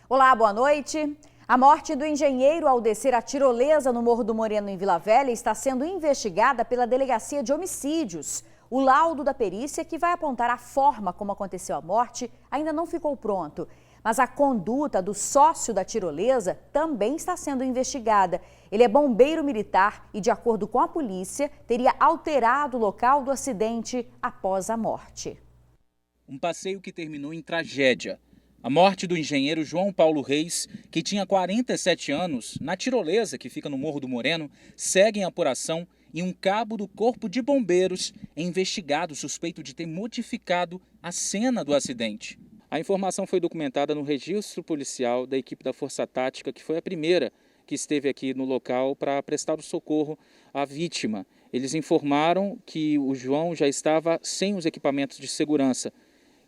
Olá, boa noite. A morte do engenheiro ao descer a tirolesa no Morro do Moreno, em Vila Velha, está sendo investigada pela Delegacia de Homicídios. O laudo da perícia, que vai apontar a forma como aconteceu a morte, ainda não ficou pronto. Mas a conduta do sócio da tirolesa também está sendo investigada. Ele é bombeiro militar e, de acordo com a polícia, teria alterado o local do acidente após a morte. Um passeio que terminou em tragédia. A morte do engenheiro João Paulo Reis, que tinha 47 anos, na tirolesa que fica no Morro do Moreno, segue em apuração e um cabo do Corpo de Bombeiros é investigado suspeito de ter modificado a cena do acidente. A informação foi documentada no registro policial da equipe da Força Tática, que foi a primeira que esteve aqui no local para prestar o socorro à vítima. Eles informaram que o João já estava sem os equipamentos de segurança.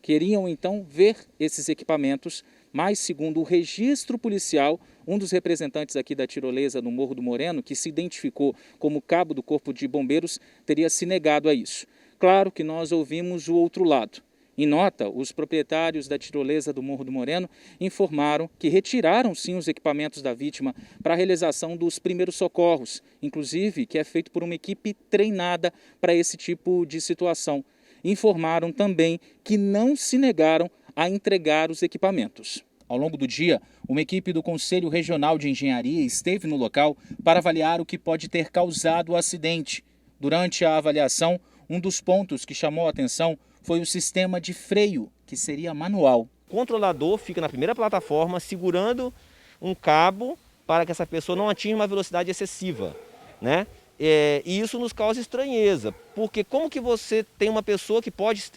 Queriam então ver esses equipamentos, mas segundo o registro policial, um dos representantes aqui da tirolesa no Morro do Moreno, que se identificou como cabo do Corpo de Bombeiros, teria se negado a isso. Claro que nós ouvimos o outro lado. Em nota, os proprietários da tirolesa do Morro do Moreno informaram que retiraram sim os equipamentos da vítima para a realização dos primeiros socorros, inclusive que é feito por uma equipe treinada para esse tipo de situação. Informaram também que não se negaram a entregar os equipamentos. Ao longo do dia, uma equipe do Conselho Regional de Engenharia esteve no local para avaliar o que pode ter causado o acidente. Durante a avaliação, um dos pontos que chamou a atenção foi o sistema de freio, que seria manual. O controlador fica na primeira plataforma segurando um cabo para que essa pessoa não atinja uma velocidade excessiva, né? E isso nos causa estranheza, porque como que você tem uma pessoa que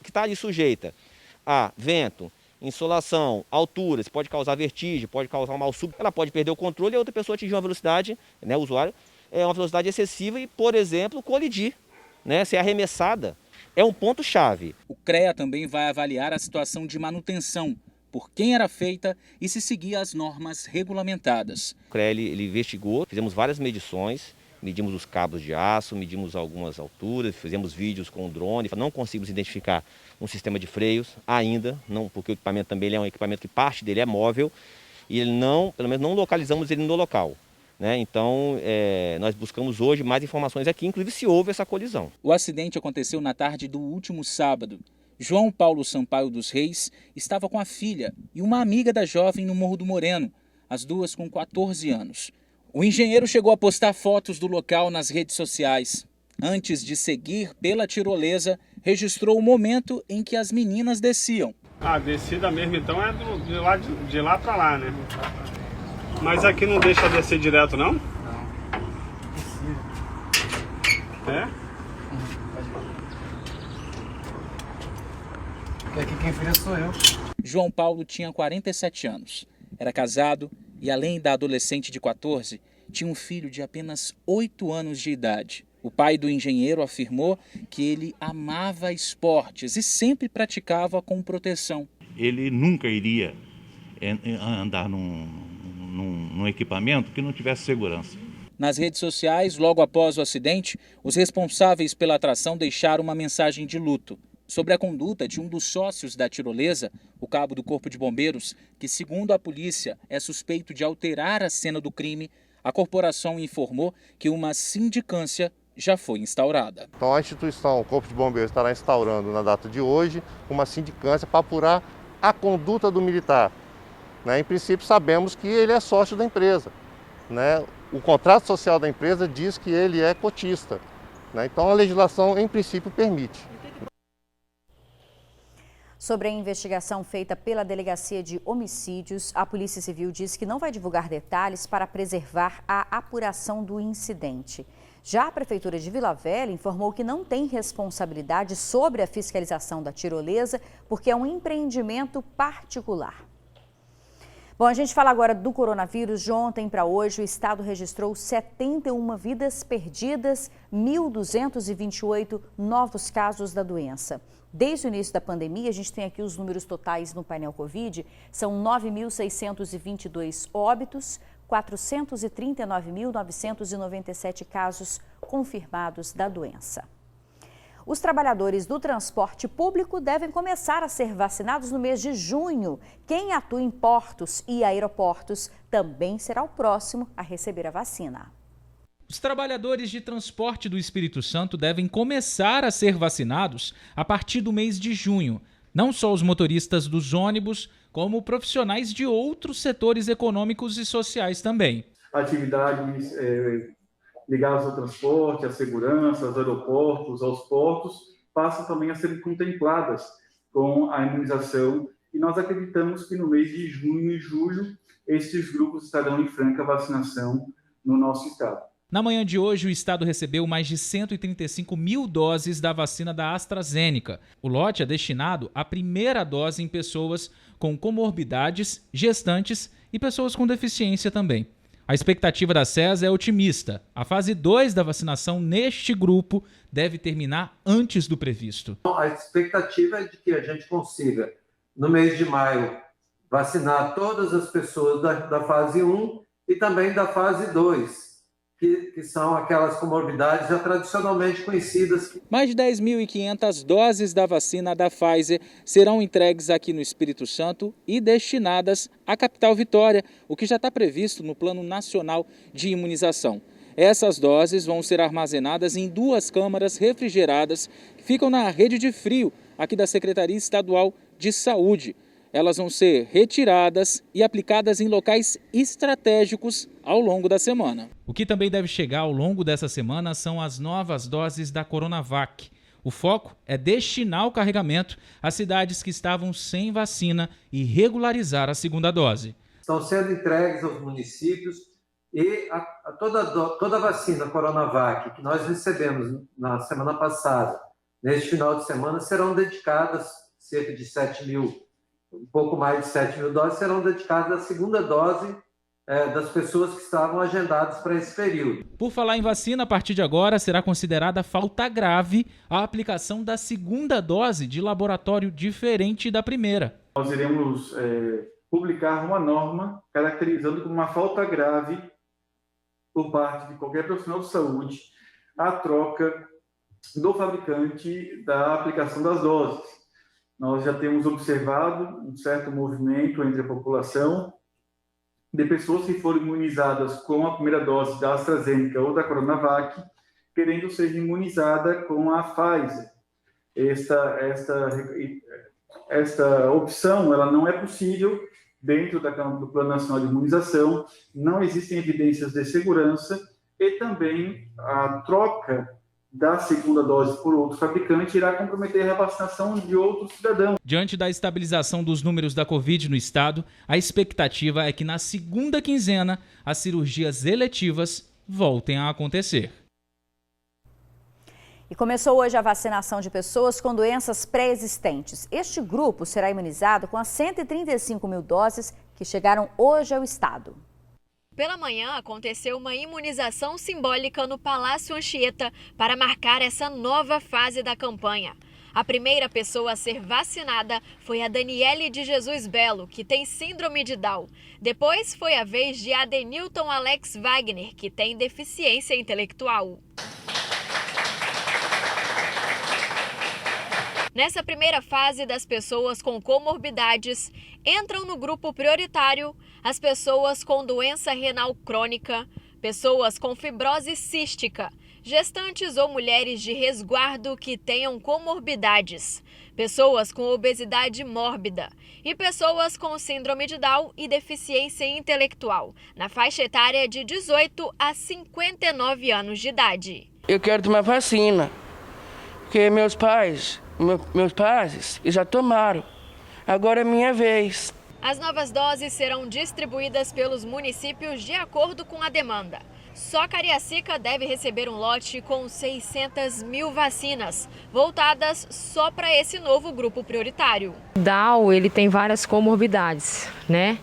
está ali sujeita a vento, insolação, alturas, pode causar vertigem, pode causar um mal súbito, ela pode perder o controle e a outra pessoa atingir uma velocidade, né, o usuário, uma velocidade excessiva e, por exemplo, colidir, né, ser arremessada. É um ponto-chave. O CREA também vai avaliar a situação de manutenção, por quem era feita e se seguia as normas regulamentadas. O CREA ele investigou, fizemos várias medições, medimos os cabos de aço, medimos algumas alturas, fizemos vídeos com o drone, não conseguimos identificar um sistema de freios ainda, não, porque o equipamento também é um equipamento que parte dele é móvel e ele não, pelo menos não localizamos ele no local. Né? Então, nós buscamos hoje mais informações aqui, inclusive se houve essa colisão. O acidente aconteceu na tarde do último sábado. João Paulo Sampaio dos Reis estava com a filha e uma amiga da jovem no Morro do Moreno, as duas com 14 anos. O engenheiro chegou a postar fotos do local nas redes sociais. Antes de seguir pela tirolesa, registrou o momento em que as meninas desciam. A descida mesmo então é de lá para lá, né? Mas aqui não deixa descer direto, não? Não. É? Porque aqui quem fez sou eu. João Paulo tinha 47 anos. Era casado e, além da adolescente de 14, tinha um filho de apenas 8 anos de idade. O pai do engenheiro afirmou que ele amava esportes e sempre praticava com proteção. Ele nunca iria andar num equipamento que não tivesse segurança. Nas redes sociais, logo após o acidente, os responsáveis pela atração deixaram uma mensagem de luto sobre a conduta de um dos sócios da tirolesa, o cabo do Corpo de Bombeiros, que, segundo a polícia, é suspeito de alterar a cena do crime. A corporação informou que uma sindicância já foi instaurada. Então a instituição, o Corpo de Bombeiros, estará instaurando na data de hoje uma sindicância para apurar a conduta do militar. Em princípio, sabemos que ele é sócio da empresa. O contrato social da empresa diz que ele é cotista. Então a legislação, em princípio, permite. Sobre a investigação feita pela Delegacia de Homicídios, a Polícia Civil diz que não vai divulgar detalhes para preservar a apuração do incidente. Já a Prefeitura de Vila Velha informou que não tem responsabilidade sobre a fiscalização da tirolesa, porque é um empreendimento particular. Bom, a gente fala agora do coronavírus. De ontem para hoje, o estado registrou 71 vidas perdidas, 1.228 novos casos da doença. Desde o início da pandemia, a gente tem aqui os números totais no painel Covid, são 9.622 óbitos, 439.997 casos confirmados da doença. Os trabalhadores do transporte público devem começar a ser vacinados no mês de junho. Quem atua em portos e aeroportos também será o próximo a receber a vacina. Os trabalhadores de transporte do Espírito Santo devem começar a ser vacinados a partir do mês de junho. Não só os motoristas dos ônibus, como profissionais de outros setores econômicos e sociais também. Atividades ligadas ao transporte, à segurança, aos aeroportos, aos portos, passam também a ser contempladas com a imunização. E nós acreditamos que no mês de junho e julho, estes grupos estarão em franca vacinação no nosso estado. Na manhã de hoje, o estado recebeu mais de 135 mil doses da vacina da AstraZeneca. O lote é destinado à primeira dose em pessoas com comorbidades, gestantes e pessoas com deficiência também. A expectativa da SES é otimista. A fase 2 da vacinação neste grupo deve terminar antes do previsto. A expectativa é de que a gente consiga, no mês de maio, vacinar todas as pessoas da fase 1 e também da fase 2. Que são aquelas comorbidades já tradicionalmente conhecidas. Mais de 10.500 doses da vacina da Pfizer serão entregues aqui no Espírito Santo e destinadas à capital Vitória, o que já está previsto no Plano Nacional de Imunização. Essas doses vão ser armazenadas em 2 câmaras refrigeradas que ficam na rede de frio aqui da Secretaria Estadual de Saúde. Elas vão ser retiradas e aplicadas em locais estratégicos ao longo da semana. O que também deve chegar ao longo dessa semana são as novas doses da Coronavac. O foco é destinar o carregamento às cidades que estavam sem vacina e regularizar a segunda dose. Estão sendo entregues aos municípios e toda a vacina Coronavac que nós recebemos na semana passada, neste final de semana, serão dedicadas cerca de 7 mil. Um pouco mais de 7 mil doses serão dedicadas à segunda dose das pessoas que estavam agendadas para esse período. Por falar em vacina, a partir de agora será considerada falta grave a aplicação da segunda dose de laboratório diferente da primeira. Nós iremos publicar uma norma caracterizando como uma falta grave por parte de qualquer profissional de saúde a troca do fabricante da aplicação das doses. Nós já temos observado um certo movimento entre a população de pessoas que foram imunizadas com a primeira dose da AstraZeneca ou da Coronavac, querendo ser imunizada com a Pfizer. Esta opção ela não é possível dentro do Plano Nacional de Imunização, não existem evidências de segurança e também a troca da segunda dose por outro fabricante irá comprometer a vacinação de outros cidadãos. Diante da estabilização dos números da Covid no estado, a expectativa é que na segunda quinzena as cirurgias eletivas voltem a acontecer. E começou hoje a vacinação de pessoas com doenças pré-existentes. Este grupo será imunizado com as 135 mil doses que chegaram hoje ao estado. Pela manhã, aconteceu uma imunização simbólica no Palácio Anchieta para marcar essa nova fase da campanha. A primeira pessoa a ser vacinada foi a Daniele de Jesus Belo, que tem síndrome de Down. Depois foi a vez de Adenilton Alex Wagner, que tem deficiência intelectual. Nessa primeira fase, das pessoas com comorbidades, entram no grupo prioritário as pessoas com doença renal crônica, pessoas com fibrose cística, gestantes ou mulheres de resguardo que tenham comorbidades, pessoas com obesidade mórbida e pessoas com síndrome de Down e deficiência intelectual, na faixa etária de 18 a 59 anos de idade. Eu quero tomar vacina, porque meus pais já tomaram. Agora é minha vez. As novas doses serão distribuídas pelos municípios de acordo com a demanda. Só Cariacica deve receber um lote com 600 mil vacinas, voltadas só para esse novo grupo prioritário. Down, ele tem várias comorbidades, né?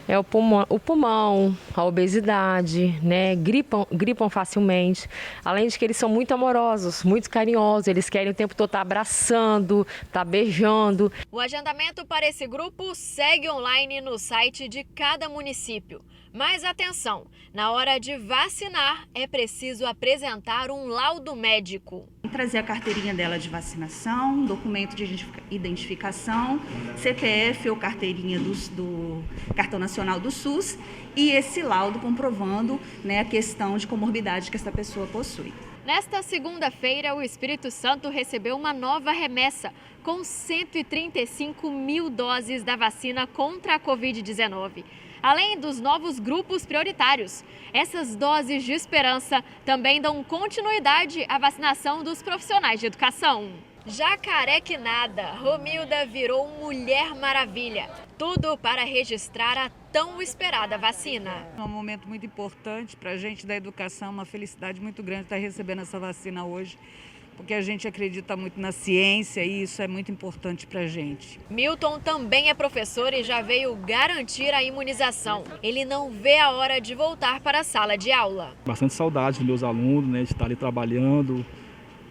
é o pulmão, a obesidade, né? Gripam facilmente. Além de que eles são muito amorosos, muito carinhosos, eles querem o tempo todo estar abraçando, estar beijando. O agendamento para esse grupo segue online no site de cada município. Mas atenção, na hora de vacinar é preciso apresentar um laudo médico. Trazer a carteirinha dela de vacinação, documento de identificação, CPF ou carteirinha do Cartão Nacional do SUS e esse laudo comprovando, né, a questão de comorbidade que essa pessoa possui. Nesta segunda-feira, o Espírito Santo recebeu uma nova remessa com 135 mil doses da vacina contra a Covid-19. Além dos novos grupos prioritários, essas doses de esperança também dão continuidade à vacinação dos profissionais de educação. Jacaré que nada, Romilda virou Mulher Maravilha. Tudo para registrar a tão esperada vacina. É um momento muito importante para a gente da educação, uma felicidade muito grande estar recebendo essa vacina hoje, porque a gente acredita muito na ciência e isso é muito importante para a gente. Milton também é professor e já veio garantir a imunização. Ele não vê a hora de voltar para a sala de aula. Bastante saudade dos meus alunos, né, de estar ali trabalhando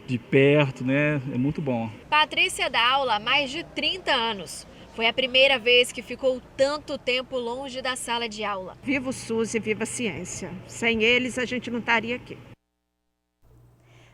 de perto, né, é muito bom. Patrícia dá aula há mais de 30 anos. Foi a primeira vez que ficou tanto tempo longe da sala de aula. Viva o SUS e viva a ciência. Sem eles a gente não estaria aqui.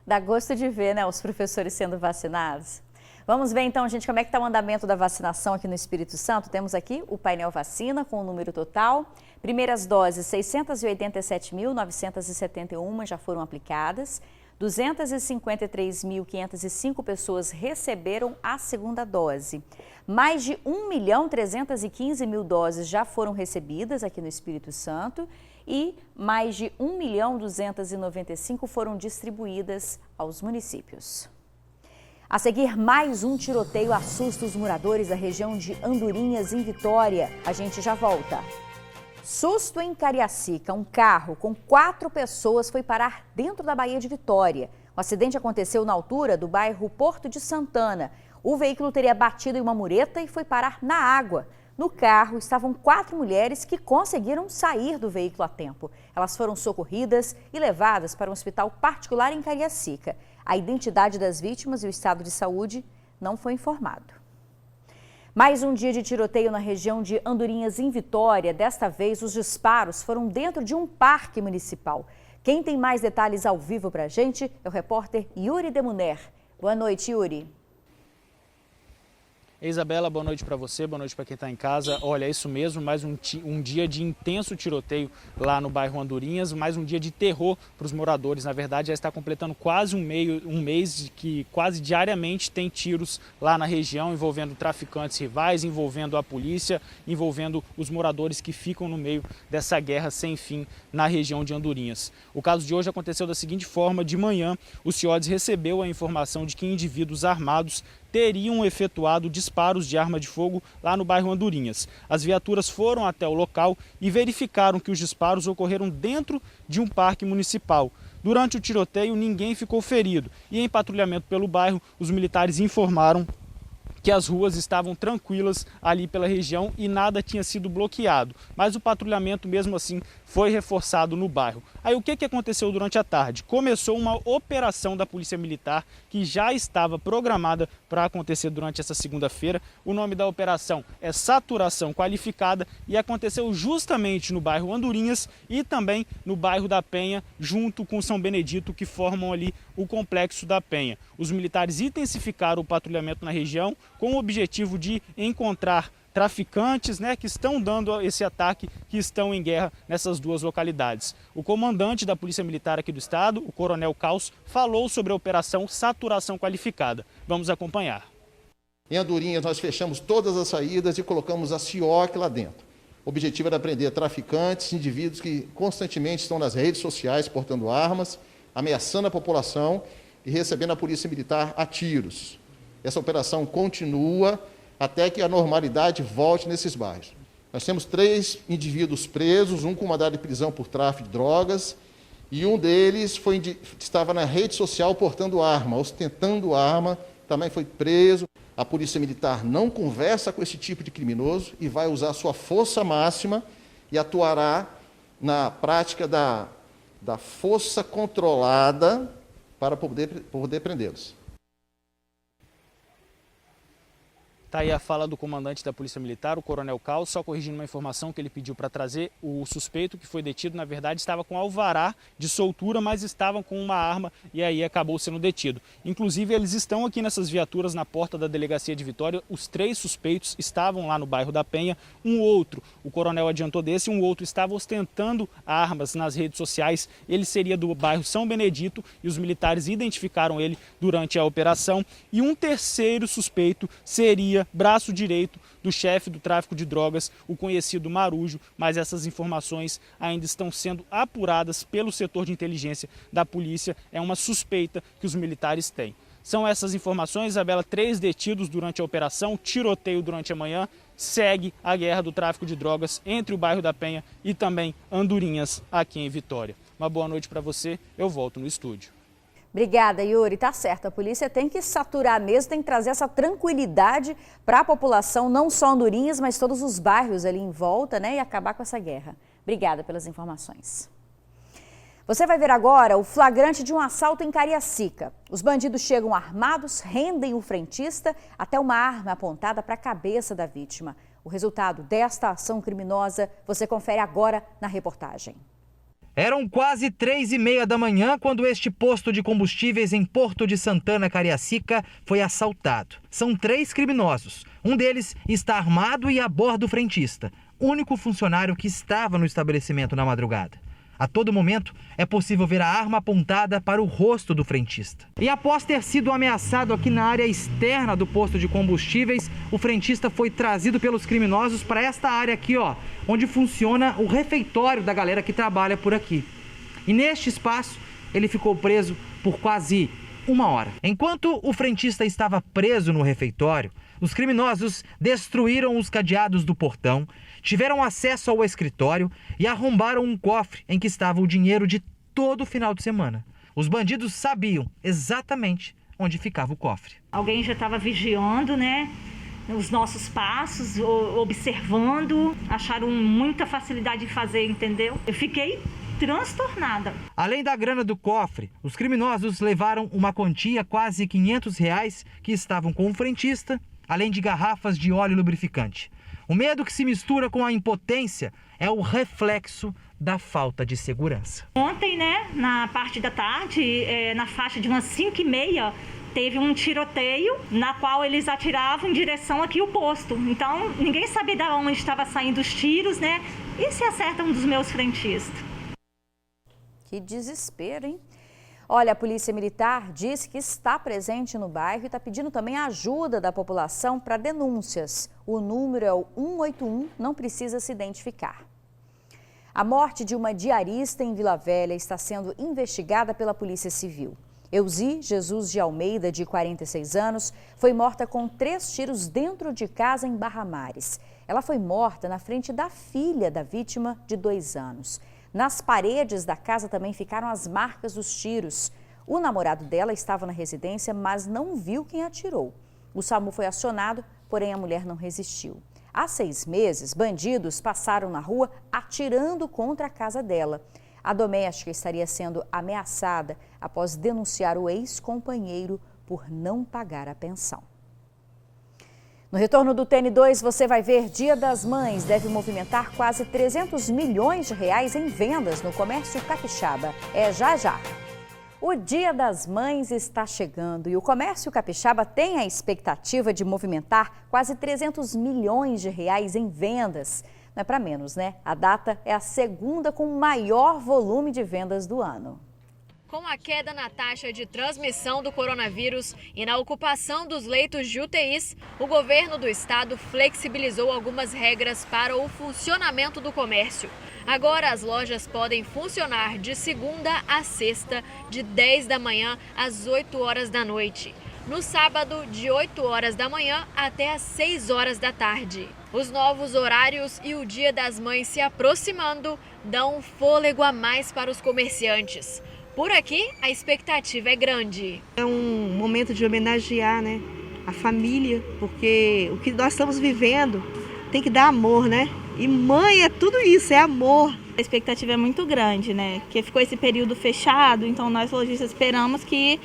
Dá gosto de ver, né, os professores sendo vacinados. Vamos ver então, gente, como é que está o andamento da vacinação aqui no Espírito Santo. Temos aqui o painel vacina com o número total. Primeiras doses, 687.971 já foram aplicadas. 253.505 pessoas receberam a segunda dose. Mais de 1.315.000 doses já foram recebidas aqui no Espírito Santo e mais de 1.295.000 foram distribuídas aos municípios. A seguir, mais um tiroteio assusta os moradores da região de Andorinhas, em Vitória. A gente já volta. Susto em Cariacica. Um carro com 4 pessoas foi parar dentro da Baía de Vitória. O acidente aconteceu na altura do bairro Porto de Santana. O veículo teria batido em uma mureta e foi parar na água. No carro estavam 4 mulheres que conseguiram sair do veículo a tempo. Elas foram socorridas e levadas para um hospital particular em Cariacica. A identidade das vítimas e o estado de saúde não foi informado. Mais um dia de tiroteio na região de Andorinhas, em Vitória. Desta vez, os disparos foram dentro de um parque municipal. Quem tem mais detalhes ao vivo para a gente é o repórter Yuri Demuner. Boa noite, Yuri. Isabela, boa noite para você, boa noite para quem está em casa. Olha, é isso mesmo, mais um dia de intenso tiroteio lá no bairro Andorinhas, mais um dia de terror para os moradores. Na verdade, já está completando quase um mês que quase diariamente tem tiros lá na região, envolvendo traficantes rivais, envolvendo a polícia, envolvendo os moradores que ficam no meio dessa guerra sem fim na região de Andorinhas. O caso de hoje aconteceu da seguinte forma: de manhã, o CIODES recebeu a informação de que indivíduos armados teriam efetuado disparos de arma de fogo lá no bairro Andorinhas. As viaturas foram até o local e verificaram que os disparos ocorreram dentro de um parque municipal. Durante o tiroteio, ninguém ficou ferido e, em patrulhamento pelo bairro, os militares informaram que as ruas estavam tranquilas ali pela região e nada tinha sido bloqueado. Mas o patrulhamento, mesmo assim, foi reforçado no bairro. Aí o que aconteceu durante a tarde? Começou uma operação da Polícia Militar que já estava programada para acontecer durante essa segunda-feira. O nome da operação é Saturação Qualificada e aconteceu justamente no bairro Andorinhas e também no bairro da Penha, junto com São Benedito, que formam ali o complexo da Penha. Os militares intensificaram o patrulhamento na região com o objetivo de encontrar traficantes, que estão dando esse ataque, que estão em guerra nessas duas localidades. O comandante da Polícia Militar aqui do estado, o Coronel Caos, falou sobre a operação Saturação Qualificada. Vamos acompanhar. Em Andorinhas nós fechamos todas as saídas e colocamos a CIOC lá dentro. O objetivo era prender traficantes, indivíduos que constantemente estão nas redes sociais portando armas, ameaçando a população e recebendo a Polícia Militar a tiros. Essa operação continua até que a normalidade volte nesses bairros. Nós temos 3 indivíduos presos, um com mandado de prisão por tráfico de drogas, e um deles estava na rede social portando arma, ostentando arma, também foi preso. A Polícia Militar não conversa com esse tipo de criminoso e vai usar sua força máxima e atuará na prática da força controlada para poder prendê-los. Está aí a fala do comandante da Polícia Militar, o Coronel Cal, só corrigindo uma informação que ele pediu para trazer. O suspeito que foi detido, na verdade, estava com alvará de soltura, mas estava com uma arma e aí acabou sendo detido. Inclusive, eles estão aqui nessas viaturas na porta da Delegacia de Vitória. Os 3 suspeitos estavam lá no bairro da Penha. Um outro, o coronel adiantou desse, um outro estava ostentando armas nas redes sociais. Ele seria do bairro São Benedito e os militares identificaram ele durante a operação. E um terceiro suspeito seria braço direito do chefe do tráfico de drogas, o conhecido Marujo, mas essas informações ainda estão sendo apuradas pelo setor de inteligência da polícia. É uma suspeita que os militares têm. São essas informações, Isabela, 3 detidos durante a operação, tiroteio durante a manhã, segue a guerra do tráfico de drogas entre o bairro da Penha e também Andorinhas, aqui em Vitória. Uma boa noite para você, eu volto no estúdio. Obrigada, Yuri. Tá certo, a polícia tem que saturar mesmo, tem que trazer essa tranquilidade para a população, não só Andorinhas, mas todos os bairros ali em volta, né? E acabar com essa guerra. Obrigada pelas informações. Você vai ver agora o flagrante de um assalto em Cariacica. Os bandidos chegam armados, rendem o frentista até uma arma apontada para a cabeça da vítima. O resultado desta ação criminosa você confere agora na reportagem. Eram quase 3h30 da manhã quando este posto de combustíveis em Porto de Santana, Cariacica, foi assaltado. São 3 criminosos. Um deles está armado e a bordo do frentista, único funcionário que estava no estabelecimento na madrugada. A todo momento, é possível ver a arma apontada para o rosto do frentista. E após ter sido ameaçado aqui na área externa do posto de combustíveis, o frentista foi trazido pelos criminosos para esta área aqui, ó, onde funciona o refeitório da galera que trabalha por aqui. E neste espaço, ele ficou preso por quase 1 hora. Enquanto o frentista estava preso no refeitório, os criminosos destruíram os cadeados do portão, tiveram acesso ao escritório e arrombaram um cofre em que estava o dinheiro de todo o final de semana. Os bandidos sabiam exatamente onde ficava o cofre. Alguém já estava vigiando, né, os nossos passos, observando, acharam muita facilidade de fazer, entendeu? Eu fiquei transtornada. Além da grana do cofre, os criminosos levaram uma quantia quase R$500 que estavam com o frentista, além de garrafas de óleo lubrificante. O medo que se mistura com a impotência é o reflexo da falta de segurança. Ontem, né, na parte da tarde, na faixa de umas 5h30, teve um tiroteio na qual eles atiravam em direção aqui ao posto. Então, ninguém sabia de onde estava saindo os tiros, né? E se acerta um dos meus frentistas. Que desespero, hein? Olha, a Polícia Militar diz que está presente no bairro e está pedindo também a ajuda da população para denúncias. O número é o 181, não precisa se identificar. A morte de uma diarista em Vila Velha está sendo investigada pela Polícia Civil. Euzi Jesus de Almeida, de 46 anos, foi morta com 3 tiros dentro de casa em Barra Mares. Ela foi morta na frente da filha da vítima, de 2 anos. Nas paredes da casa também ficaram as marcas dos tiros. O namorado dela estava na residência, mas não viu quem atirou. O SAMU foi acionado, porém a mulher não resistiu. Há 6 meses, bandidos passaram na rua atirando contra a casa dela. A doméstica estaria sendo ameaçada após denunciar o ex-companheiro por não pagar a pensão. No retorno do TN2, você vai ver Dia das Mães deve movimentar quase R$300 milhões em vendas no comércio capixaba. É já já. O Dia das Mães está chegando e o comércio capixaba tem a expectativa de movimentar quase R$300 milhões em vendas. Não é para menos, né? A data é a segunda com maior volume de vendas do ano. Com a queda na taxa de transmissão do coronavírus e na ocupação dos leitos de UTIs, o governo do estado flexibilizou algumas regras para o funcionamento do comércio. Agora as lojas podem funcionar de segunda a sexta, de 10 da manhã às 8 horas da noite. No sábado, de 8 horas da manhã até às 6 horas da tarde. Os novos horários e o Dia das Mães se aproximando dão um fôlego a mais para os comerciantes. Por aqui, a expectativa é grande. É um momento de homenagear, né, a família, porque o que nós estamos vivendo tem que dar amor, né? E mãe é tudo isso, é amor. A expectativa é muito grande, né? Porque ficou esse período fechado, então nós lojistas esperamos que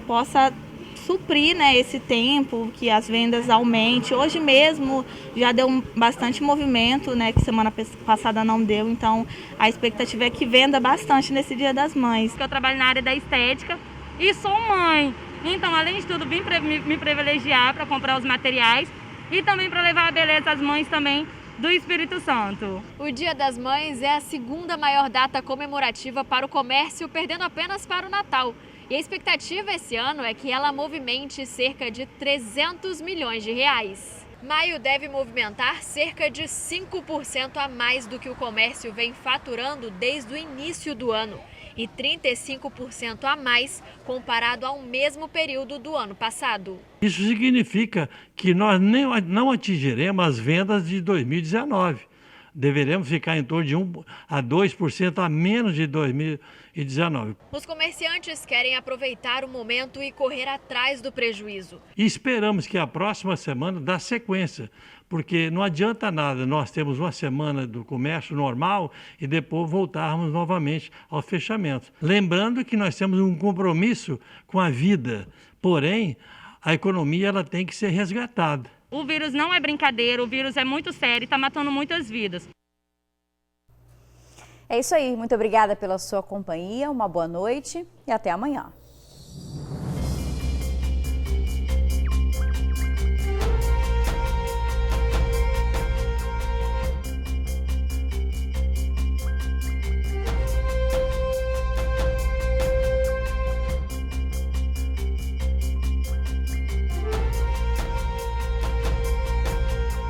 possa suprir, né, esse tempo, que as vendas aumentem. Hoje mesmo já deu bastante movimento, né, que semana passada não deu, então a expectativa é que venda bastante nesse Dia das Mães. Eu trabalho na área da estética e sou mãe, então além de tudo vim me privilegiar para comprar os materiais e também para levar a beleza às mães também do Espírito Santo. O Dia das Mães é a segunda maior data comemorativa para o comércio, perdendo apenas para o Natal. E a expectativa esse ano é que ela movimente cerca de 300 milhões de reais. Maio deve movimentar cerca de 5% a mais do que o comércio vem faturando desde o início do ano e 35% a mais comparado ao mesmo período do ano passado. Isso significa que nós não atingiremos as vendas de 2019. Deveremos ficar em torno de 1 a 2% a menos de 2019. Os comerciantes querem aproveitar o momento e correr atrás do prejuízo. E esperamos que a próxima semana dê sequência, porque não adianta nada nós termos uma semana do comércio normal e depois voltarmos novamente aos fechamentos. Lembrando que nós temos um compromisso com a vida, porém a economia ela tem que ser resgatada. O vírus não é brincadeira, o vírus é muito sério e está matando muitas vidas. É isso aí, muito obrigada pela sua companhia, uma boa noite e até amanhã.